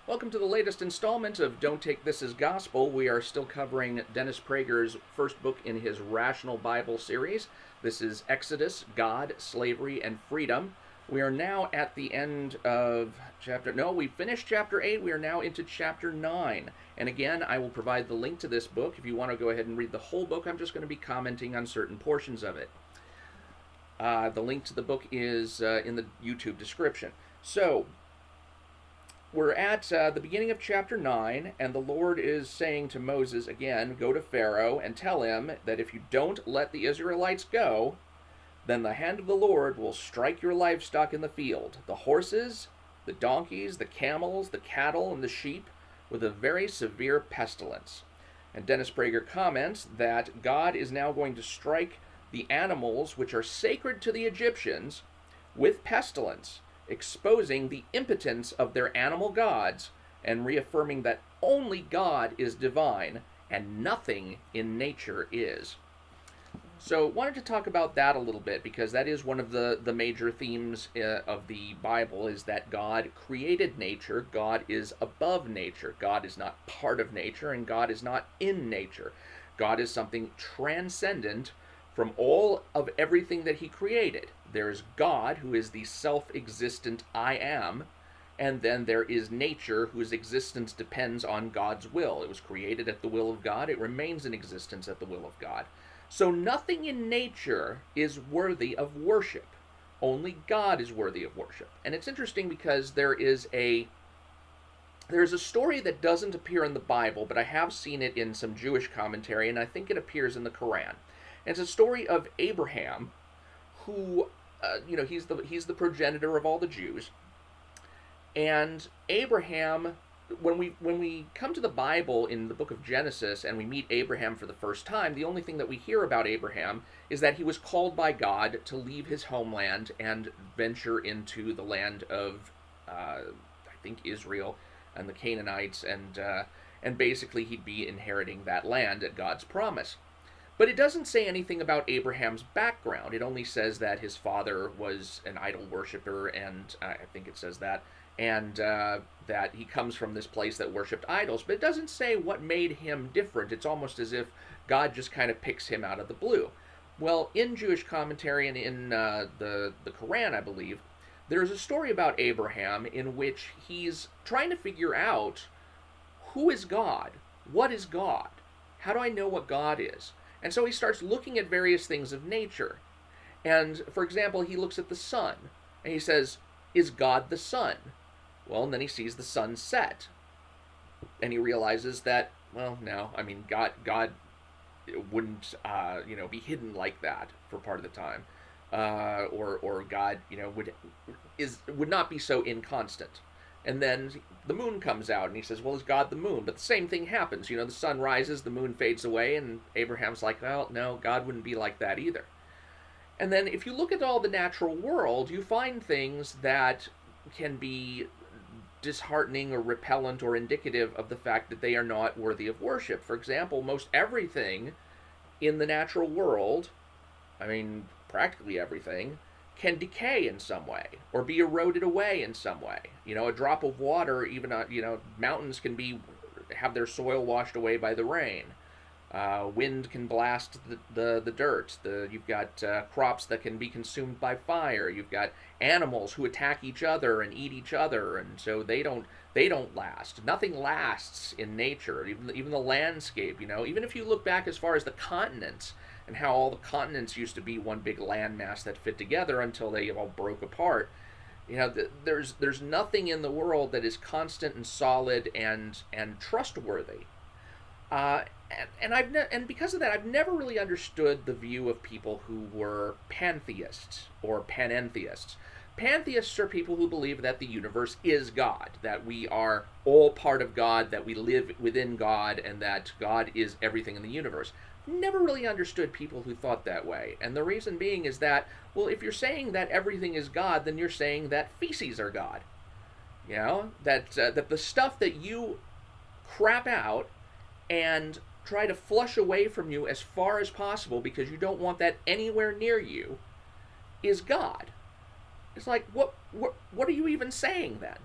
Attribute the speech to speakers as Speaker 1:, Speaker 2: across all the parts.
Speaker 1: Welcome to the latest installment of Don't Take This as Gospel. We are still covering Dennis Prager's first book in his Rational Bible series. This is Exodus, God, Slavery, and Freedom. We are now at the end of we finished chapter 8. We are now into chapter 9. And again, I will provide the link to this book. If you want to go ahead and read the whole book, I'm just going to be commenting on certain portions of it. The link to the book is in the YouTube description. So, we're at the beginning of chapter 9, and the Lord is saying to Moses again, go to Pharaoh and tell him that if you don't let the Israelites go, then the hand of the Lord will strike your livestock in the field, the horses, the donkeys, the camels, the cattle, and the sheep, with a very severe pestilence. And Dennis Prager comments that God is now going to strike the animals which are sacred to the Egyptians with pestilence, exposing the impotence of their animal gods and reaffirming that only God is divine and nothing in nature is. So wanted to talk about that a little bit because that is one of the major themes of the Bible, is that God created nature, God is above nature, God is not part of nature, and God is not in nature. God is something transcendent from all of everything that he created. There's God, who is the self-existent I am, and then there is nature, whose existence depends on God's will. It was created at the will of God. It remains in existence at the will of God. So nothing in nature is worthy of worship. Only God is worthy of worship. And it's interesting because there's a story that doesn't appear in the Bible, but I have seen it in some Jewish commentary, and I think it appears in the Quran. And it's a story of Abraham, who, he's the progenitor of all the Jews. And Abraham, when we come to the Bible in the book of Genesis and we meet Abraham for the first time, the only thing that we hear about Abraham is that he was called by God to leave his homeland and venture into the land of, I think, Israel and the Canaanites, and basically he'd be inheriting that land at God's promise. But it doesn't say anything about Abraham's background. It only says that his father was an idol worshiper, and I think it says that, and that he comes from this place that worshipped idols. But it doesn't say what made him different. It's almost as if God just kind of picks him out of the blue. Well, in Jewish commentary and in the Quran, I believe, there's a story about Abraham in which he's trying to figure out, who is God? What is God? How do I know what God is? And so he starts looking at various things of nature. And, for example, he looks at the sun, and he says, is God the sun? Well, and then he sees the sun set. And he realizes that, well, no, I mean, God wouldn't, be hidden like that for part of the time. Or God, would not be so inconstant. And then the moon comes out, and he says, well, is God the moon? But the same thing happens. The sun rises, the moon fades away, and Abraham's like, well, no, God wouldn't be like that either. And then if you look at all the natural world, you find things that can be disheartening or repellent or indicative of the fact that they are not worthy of worship. For example, most everything in the natural world, I mean, practically everything, can decay in some way or be eroded away in some way. A drop of water, even mountains can have their soil washed away by the rain. Wind can blast the dirt. You've got crops that can be consumed by fire. You've got animals who attack each other and eat each other, and so they don't last. Nothing lasts in nature. Even the landscape. Even if you look back as far as the continents, and how all the continents used to be one big landmass that fit together until they all broke apart. There's nothing in the world that is constant and solid and trustworthy. And because of that, I've never really understood the view of people who were pantheists or panentheists. Pantheists are people who believe that the universe is God, that we are all part of God, that we live within God, and that God is everything in the universe. Never really understood people who thought that way. And the reason being is that, well, if you're saying that everything is God, then you're saying that feces are God. That the stuff that you crap out and try to flush away from you as far as possible because you don't want that anywhere near you is God. It's like, what are you even saying then?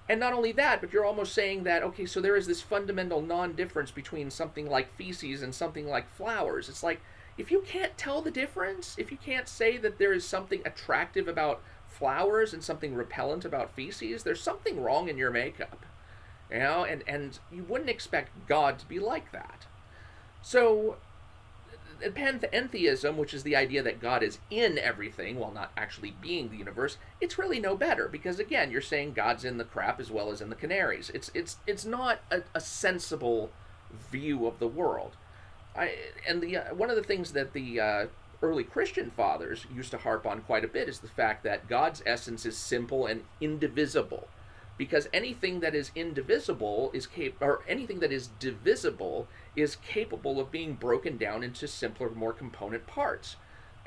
Speaker 1: And not only that, but you're almost saying that, okay, so there is this fundamental non-difference between something like feces and something like flowers. It's like, if you can't tell the difference, if you can't say that there is something attractive about flowers and something repellent about feces, there's something wrong in your makeup. You know, and you wouldn't expect God to be like that. So pantheism, which is the idea that God is in everything while not actually being the universe, it's really no better, because again, you're saying God's in the crap as well as in the canaries. It's not a sensible view of the world. One of the things that the early Christian fathers used to harp on quite a bit is the fact that God's essence is simple and indivisible, because anything that is indivisible or anything that is divisible is capable of being broken down into simpler, more component parts.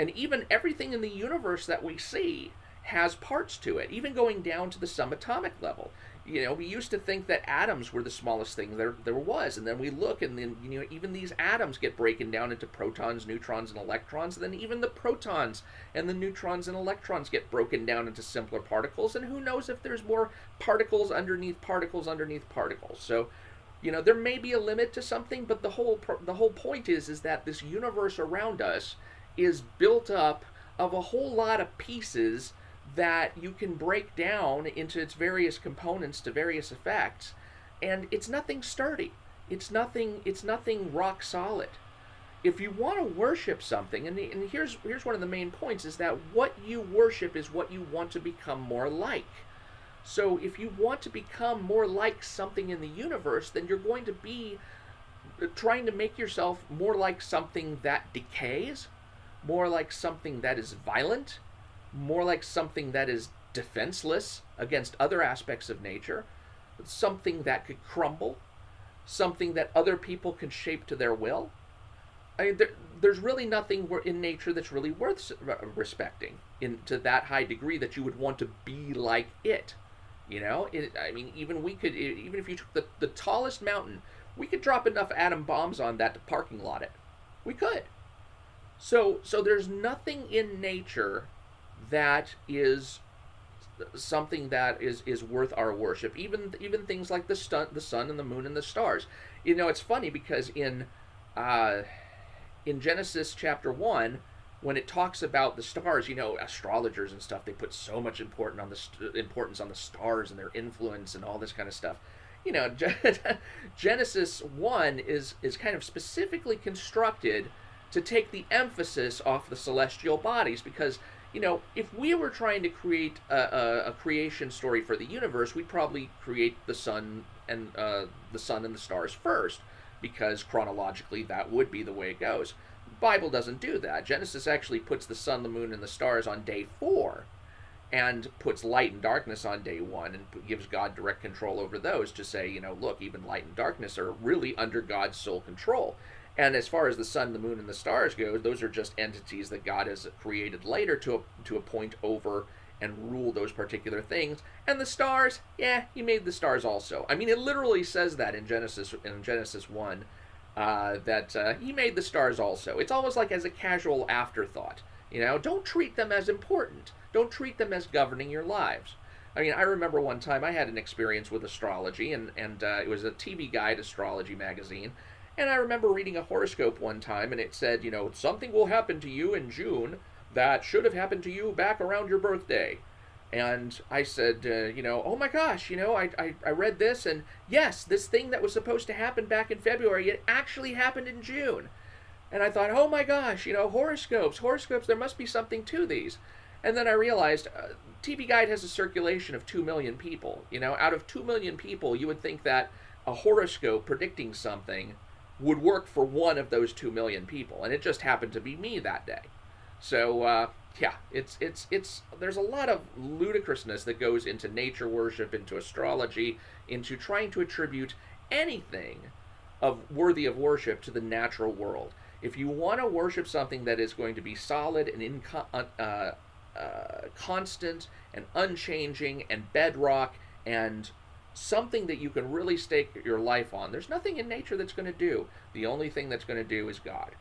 Speaker 1: And even everything in the universe that we see has parts to it, even going down to the subatomic level. You know, we used to think that atoms were the smallest thing there was, and then we look, and then, you know, even these atoms get broken down into protons, neutrons, and electrons, and then even the protons and the neutrons and electrons get broken down into simpler particles, and who knows if there's more particles underneath particles underneath particles. So, you know, there may be a limit to something, but the whole point is that this universe around us is built up of a whole lot of pieces that you can break down into its various components to various effects, and it's nothing sturdy. It's nothing rock solid. If you want to worship something, and here's one of the main points, is that what you worship is what you want to become more like. So if you want to become more like something in the universe, then you're going to be trying to make yourself more like something that decays, more like something that is violent, more like something that is defenseless against other aspects of nature, something that could crumble, something that other people can shape to their will. I mean, there's really nothing in nature that's really worth respecting to that high degree that you would want to be like it. You know, I mean, even if you took the tallest mountain, we could drop enough atom bombs on that to parking lot it. We could. So there's nothing in nature that is something that is worth our worship. Even things like the sun and the moon and the stars. You know, it's funny because in Genesis chapter 1, when it talks about the stars, you know, astrologers and stuff, they put so much importance on the stars and their influence and all this kind of stuff. You know, Genesis 1 is kind of specifically constructed to take the emphasis off the celestial bodies, because, you know, if we were trying to create a creation story for the universe, we'd probably create the sun and the stars first, because chronologically that would be the way it goes. The Bible doesn't do that. Genesis actually puts the sun, the moon, and the stars on day 4, and puts light and darkness on day 1, and gives God direct control over those, to say, you know, look, even light and darkness are really under God's sole control. And as far as the sun, the moon, and the stars go, those are just entities that God has created later to appoint over and rule those particular things. And the stars, yeah, he made the stars also. I mean, it literally says that in Genesis 1, that he made the stars also. It's almost like as a casual afterthought. You know, don't treat them as important. Don't treat them as governing your lives. I mean, I remember one time I had an experience with astrology, and it was a TV Guide astrology magazine. And I remember reading a horoscope one time, and it said, you know, something will happen to you in June that should have happened to you back around your birthday. And I said, you know, oh my gosh, you know, I read this, and yes, this thing that was supposed to happen back in February, it actually happened in June. And I thought, oh my gosh, you know, horoscopes, there must be something to these. And then I realized TV Guide has a circulation of 2 million people. You know, out of 2 million people, you would think that a horoscope predicting something would work for one of those 2 million people, and it just happened to be me that day. So yeah, it's there's a lot of ludicrousness that goes into nature worship, into astrology, into trying to attribute anything worthy of worship to the natural world. If you want to worship something that is going to be solid and constant and unchanging and bedrock and something that you can really stake your life on, there's nothing in nature that's going to do. The only thing that's going to do is God.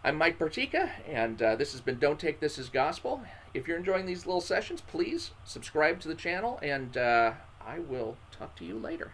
Speaker 1: I'm Mike Partika, and this has been Don't Take This as Gospel. If you're enjoying these little sessions, please subscribe to the channel, and I will talk to you later.